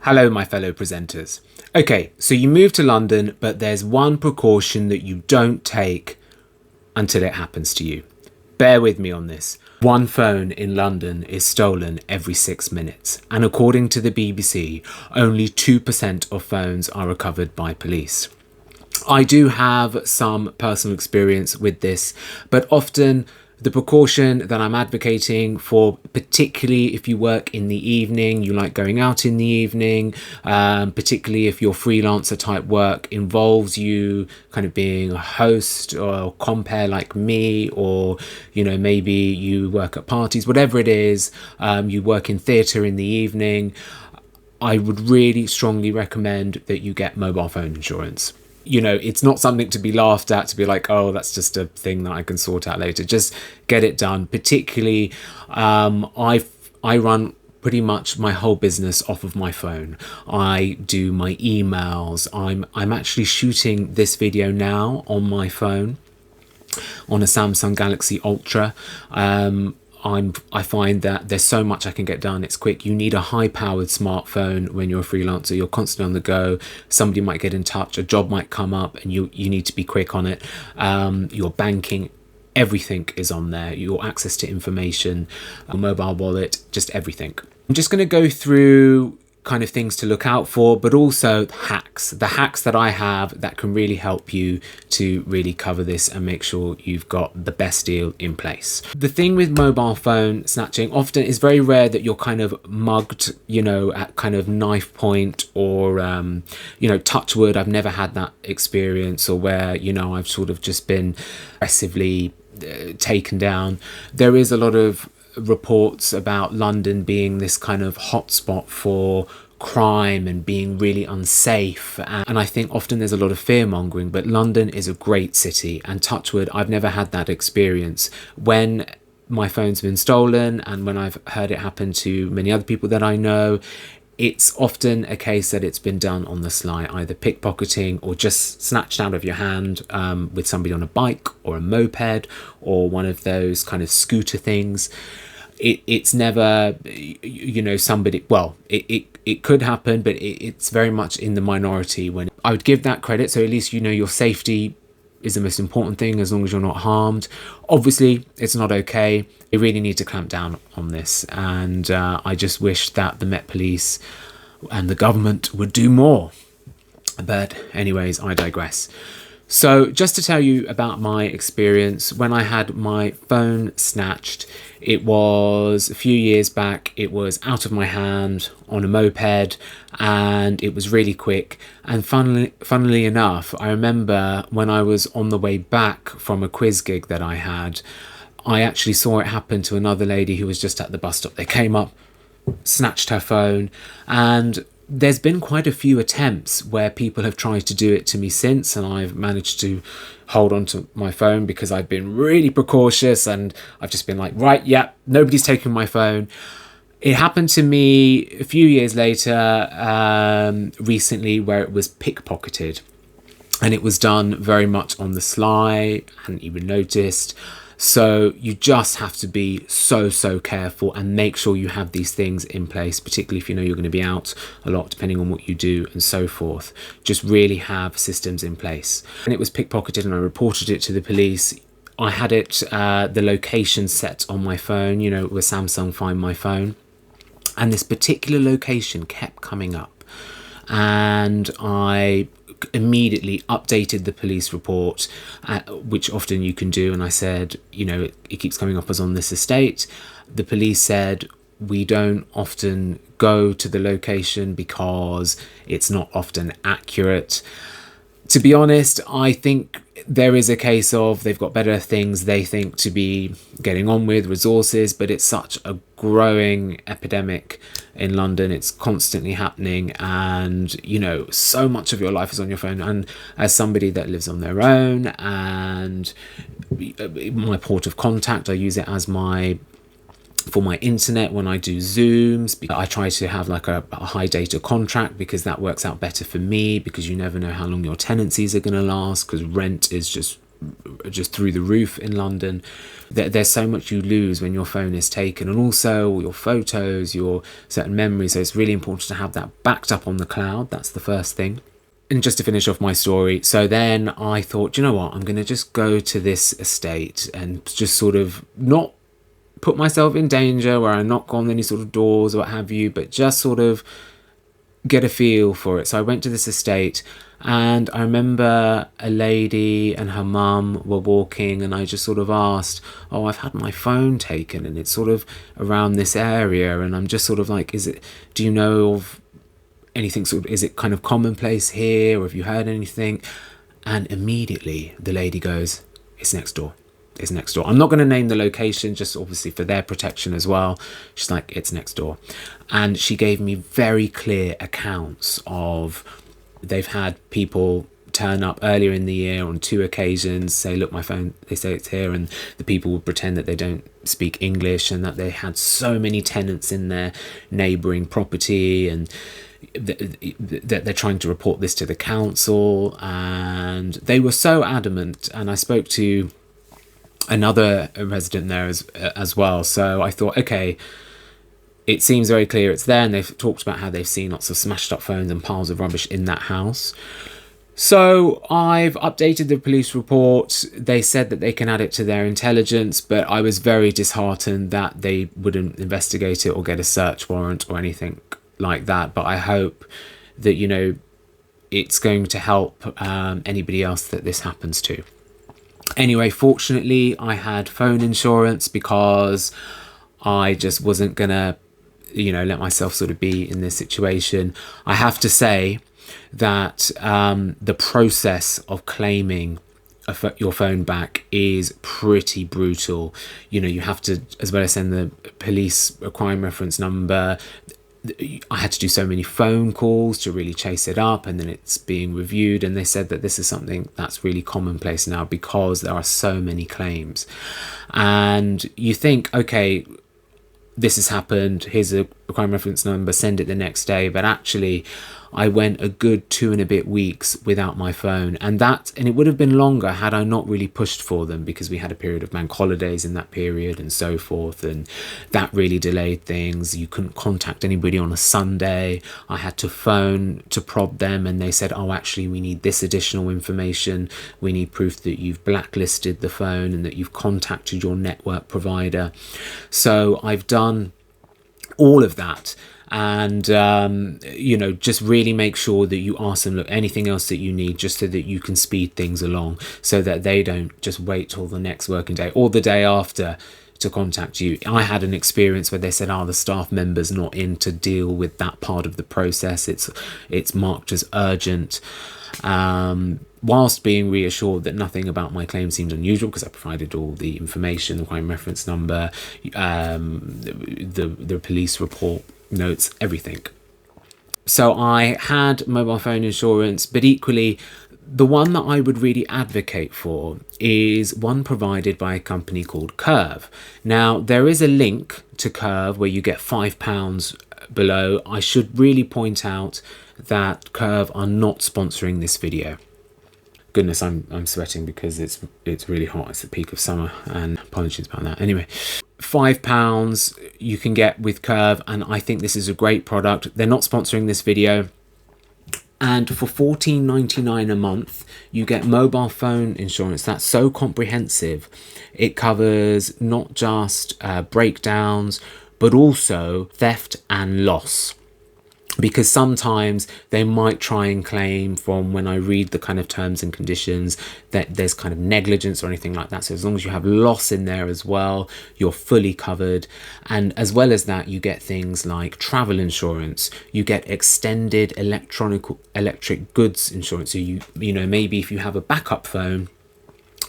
Hello, my fellow presenters. Okay, so you move to London, but there's one precaution that you don't take until it happens to you. Bear with me on this. One phone in London is stolen every 6 minutes, and according to the BBC, only 2% of phones are recovered by police. I do have some personal experience with this, but often the precaution that I'm advocating for, particularly if you work in the evening, you like going out in the evening, particularly if your freelancer type work involves you kind of being a host or compere like me, or maybe you work at parties, whatever it is, you work in theatre in the evening, I would really strongly recommend that you get mobile phone insurance. It's not something to be laughed at, to be like, oh, that's just a thing that I can sort out later. Just get it done. Particularly, I run pretty much my whole business off of my phone. I do my emails. I'm actually shooting this video now on my phone, on a Samsung Galaxy Ultra. I find that there's so much I can get done. It's quick. You need a high-powered smartphone when you're a freelancer. You're constantly on the go. Somebody might get in touch. A job might come up, and you need to be quick on it. Your banking, everything is on there. Your access to information, a mobile wallet, just everything. I'm just going to go through kind of things to look out for, but also the hacks that I have that can really help you to really cover this and make sure you've got the best deal in place. The thing with mobile phone snatching, often it's very rare that you're kind of mugged, at kind of knife point, or touch wood, I've never had that experience, or where I've sort of just been aggressively taken down. There is a lot of reports about London being this kind of hotspot for crime and being really unsafe, and I think often there's a lot of fear mongering, but London is a great city, and touch wood, I've never had that experience. When my phone's been stolen, and when I've heard it happen to many other people that I know, it's often a case that it's been done on the sly, either pickpocketing or just snatched out of your hand with somebody on a bike or a moped or one of those kind of scooter things. It's never, somebody, well, it could happen, but it's very much in the minority. When I would give that credit, so at least your safety is the most important thing, as long as you're not harmed. Obviously, it's not okay. They really need to clamp down on this, and I just wish that the Met Police and the government would do more. But anyways, I digress. So just to tell you about my experience, when I had my phone snatched, it was a few years back. It was out of my hand on a moped, and it was really quick. And funnily enough, I remember when I was on the way back from a quiz gig that I had, I actually saw it happen to another lady who was just at the bus stop. They came up, snatched her phone, and there's been quite a few attempts where people have tried to do it to me since, and I've managed to hold on to my phone because I've been really precautious, and I've just been like, right, yeah, nobody's taking my phone. It happened to me a few years later, recently, where it was pickpocketed, and it was done very much on the sly. I hadn't even noticed. So you just have to be so careful and make sure you have these things in place, particularly if you're going to be out a lot, depending on what you do and so forth. Just really have systems in place. And it was pickpocketed, and I reported it to the police. I had it, the location set on my phone, with Samsung Find My Phone. And this particular location kept coming up. And I immediately updated the police report, which often you can do, and I said, it keeps coming up as on this estate. The police said, we don't often go to the location because it's not often accurate. To be honest, I think there is a case of they've got better things they think to be getting on with, resources, but it's such a growing epidemic in London. It's constantly happening, and so much of your life is on your phone. And as somebody that lives on their own, and my port of contact, I use it as for my internet when I do Zooms. I try to have like a high data contract because that works out better for me, because you never know how long your tenancies are going to last, because rent is just just through the roof in London. There's so much you lose when your phone is taken, and also all your photos, your certain memories. So it's really important to have that backed up on the cloud. That's the first thing. And just to finish off my story, so then I thought, you know what, I'm going to just go to this estate and just sort of not put myself in danger where I knock on any sort of doors or what have you, but just sort of get a feel for it. So I went to this estate, and I remember a lady and her mum were walking, and I just sort of asked, oh, I've had my phone taken and it's sort of around this area, and I'm just sort of like, do you know of anything sort of, is it kind of commonplace here, or have you heard anything? And immediately the lady goes, it's next door. It's next door. I'm not going to name the location, just obviously for their protection as well. She's like, it's next door. And she gave me very clear accounts of, they've had people turn up earlier in the year on 2 occasions, say, look, my phone, they say it's here, and the people would pretend that they don't speak English, and that they had so many tenants in their neighbouring property, and that they're trying to report this to the council. And they were so adamant, and I spoke to another resident there as well. So I thought, okay, it seems very clear it's there, and they've talked about how they've seen lots of smashed up phones and piles of rubbish in that house. So I've updated the police report. They said that they can add it to their intelligence, but I was very disheartened that they wouldn't investigate it or get a search warrant or anything like that. But I hope that, you know, it's going to help anybody else that this happens to. Anyway, fortunately, I had phone insurance, because I just wasn't gonna, you know, let myself sort of be in this situation. I have to say that the process of claiming your phone back is pretty brutal. You know, you have to, as well as send the police crime reference number, I had to do so many phone calls to really chase it up, and then it's being reviewed. And they said that this is something that's really commonplace now, because there are so many claims. And you think, okay, this has happened, here's a crime reference number, send it the next day. But actually, I went a good 2 and a bit weeks without my phone, and it would have been longer had I not really pushed for them, because we had a period of bank holidays in that period and so forth, and that really delayed things. You couldn't contact anybody on a Sunday. I had to phone to prod them, and they said, oh, actually, we need this additional information. We need proof that you've blacklisted the phone and that you've contacted your network provider. So I've done all of that. And, you know, just really make sure that you ask them, look, anything else that you need, just so that you can speed things along, so that they don't just wait till the next working day or the day after to contact you. I had an experience where they said, oh, the staff member's not in to deal with that part of the process. It's marked as urgent. Whilst being reassured that nothing about my claim seemed unusual, because I provided all the information, the crime reference number, the police report notes, everything. So I had mobile phone insurance, but equally, the one that I would really advocate for is one provided by a company called Curve. Now, there is a link to Curve where you get £5 below. I should really point out that Curve are not sponsoring this video. Goodness, I'm sweating because it's really hot. It's the peak of summer, and apologies about that. Anyway, £5 you can get with Curve, and I think this is a great product. They're not sponsoring this video. And for $14.99 a month, you get mobile phone insurance that's so comprehensive. It covers not just breakdowns, but also theft and loss. Because sometimes they might try and claim, from when I read the kind of terms and conditions, that there's kind of negligence or anything like that. So as long as you have loss in there as well, you're fully covered. And as well as that, you get things like travel insurance. You get extended electric goods insurance. So you know, maybe if you have a backup phone,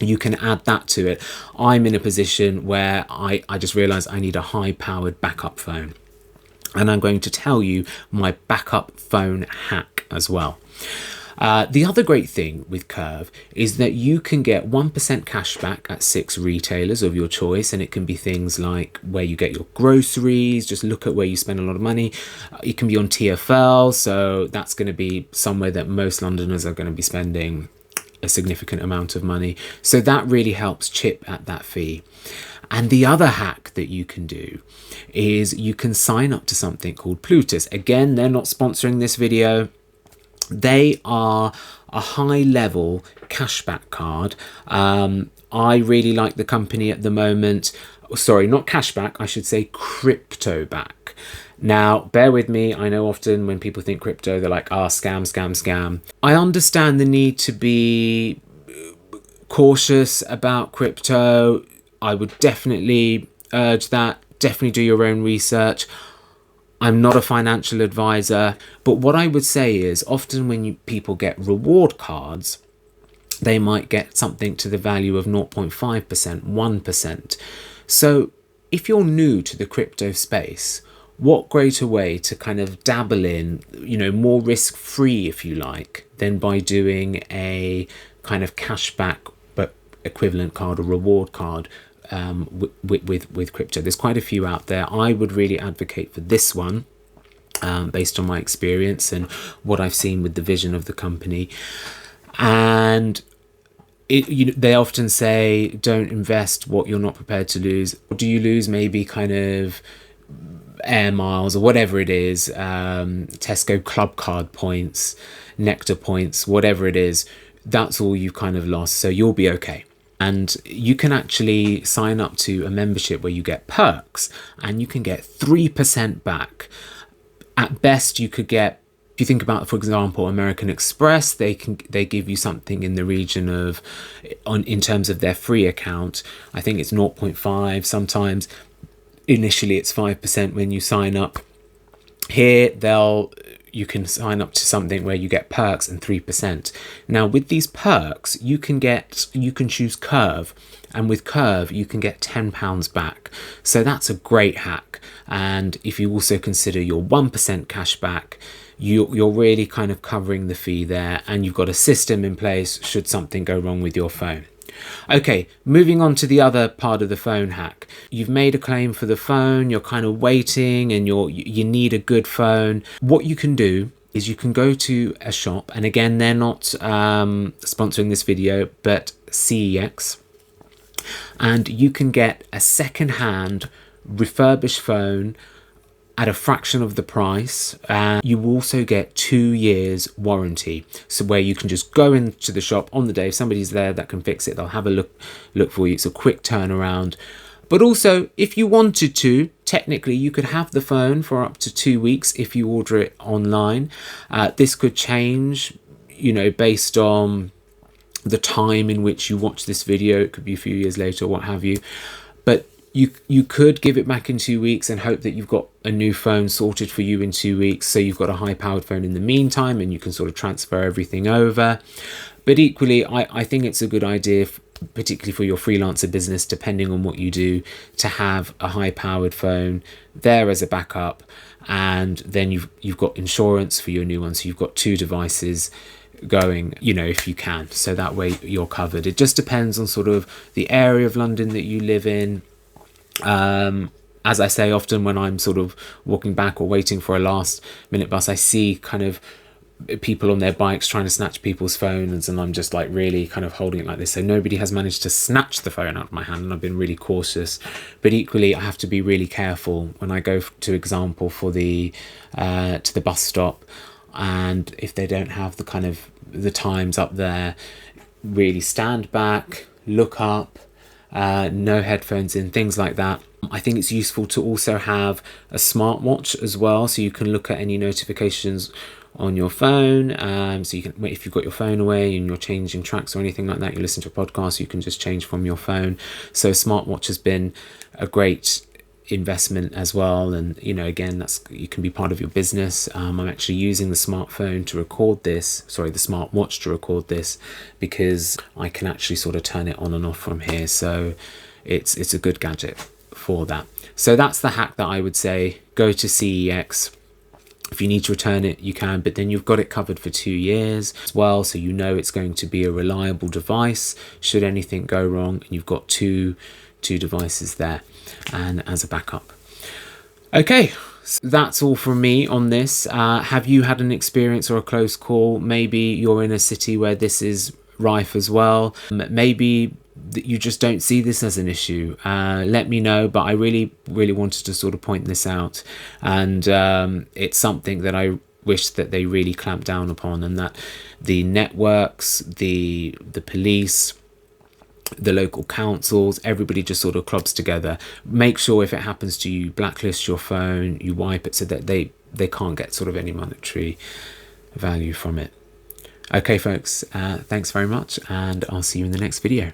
you can add that to it. I'm in a position where I just realized I need a high-powered backup phone. And I'm going to tell you my backup phone hack as well. The other great thing with Curve is that you can get 1% cash back at 6 retailers of your choice, and it can be things like where you get your groceries. Just look at where you spend a lot of money. It can be on TfL, so that's going to be somewhere that most Londoners are going to be spending a significant amount of money. So that really helps chip at that fee. And the other hack that you can do is you can sign up to something called Plutus. Again, they're not sponsoring this video. They are a high-level cashback card. I really like the company at the moment. Sorry, not cashback, I should say crypto back. Now, bear with me. I know often when people think crypto, they're like, scam, scam, scam. I understand the need to be cautious about crypto. I would definitely urge that. Definitely do your own research. I'm not a financial advisor, but what I would say is often when people get reward cards, they might get something to the value of 0.5%, 1%. So if you're new to the crypto space, what greater way to kind of dabble in, more risk-free, if you like, than by doing a kind of cashback but equivalent card or reward card with crypto. There's quite a few out there. I would really advocate for this one, based on my experience and what I've seen with the vision of the company. And they often say, don't invest what you're not prepared to lose. Do you lose maybe kind of air miles or whatever it is, Tesco club card points, Nectar points, whatever it is, that's all you've kind of lost. So you'll be okay. And you can actually sign up to a membership where you get perks and you can get 3% back. At best, you could get, if you think about, for example, American Express, they give you something in the region of, in terms of their free account, I think it's 0.5 sometimes. Initially, it's 5% when you sign up. Here, you can sign up to something where you get perks and 3%. Now, with these perks, you can choose Curve, and with Curve, you can get £10 back. So that's a great hack. And if you also consider your 1% cash back, you're really kind of covering the fee there, and you've got a system in place should something go wrong with your phone. Okay, moving on to the other part of the phone hack. You've made a claim for the phone, you're kind of waiting, and you need a good phone. What you can do is you can go to a shop, and again, they're not sponsoring this video, but CEX, and you can get a second-hand refurbished phone at a fraction of the price. You also get 2 years warranty, so where you can just go into the shop on the day, if somebody's there that can fix it, they'll have a look for you. It's a quick turnaround. But also, if you wanted to, technically you could have the phone for up to 2 weeks if you order it online. This could change, based on the time in which you watch this video. It could be a few years later or what have you, but you could give it back in 2 weeks and hope that you've got a new phone sorted for you in 2 weeks, so you've got a high-powered phone in the meantime and you can sort of transfer everything over. But equally, I think it's a good idea, particularly for your freelancer business, depending on what you do, to have a high-powered phone there as a backup, and then you've got insurance for your new one, so you've got 2 devices going, if you can, so that way you're covered. It just depends on sort of the area of London that you live in. As I say, often when I'm sort of walking back or waiting for a last minute bus, I see kind of people on their bikes trying to snatch people's phones, and I'm just like really kind of holding it like this, so nobody has managed to snatch the phone out of my hand, and I've been really cautious. But equally, I have to be really careful when I go to example for the to the bus stop, and if they don't have the kind of the times up there, really stand back, look up, no headphones in, things like that. I think it's useful to also have a smartwatch as well, so you can look at any notifications on your phone. So you can, if you've got your phone away and you're changing tracks or anything like that, you listen to a podcast, you can just change from your phone. So smartwatch has been a great investment as well, and again, you can be part of your business. I'm actually using the smartphone to record this, the smartwatch to record this, because I can actually sort of turn it on and off from here, so it's a good gadget for that. So that's the hack that I would say. Go to CEX. If you need to return it, you can, but then you've got it covered for 2 years as well, so it's going to be a reliable device should anything go wrong, and you've got two devices there and as a backup. Okay, so that's all from me on this. Have you had an experience or a close call? Maybe you're in a city where this is rife as well. Maybe that you just don't see this as an issue. Let me know, but I really wanted to sort of point this out, and it's something that I wish that they really clamp down upon, and that the networks, the police, the local councils, everybody just sort of clubs together. Make sure if it happens to you, blacklist your phone, you wipe it so that they can't get sort of any monetary value from it. Okay folks, thanks very much, and I'll see you in the next video.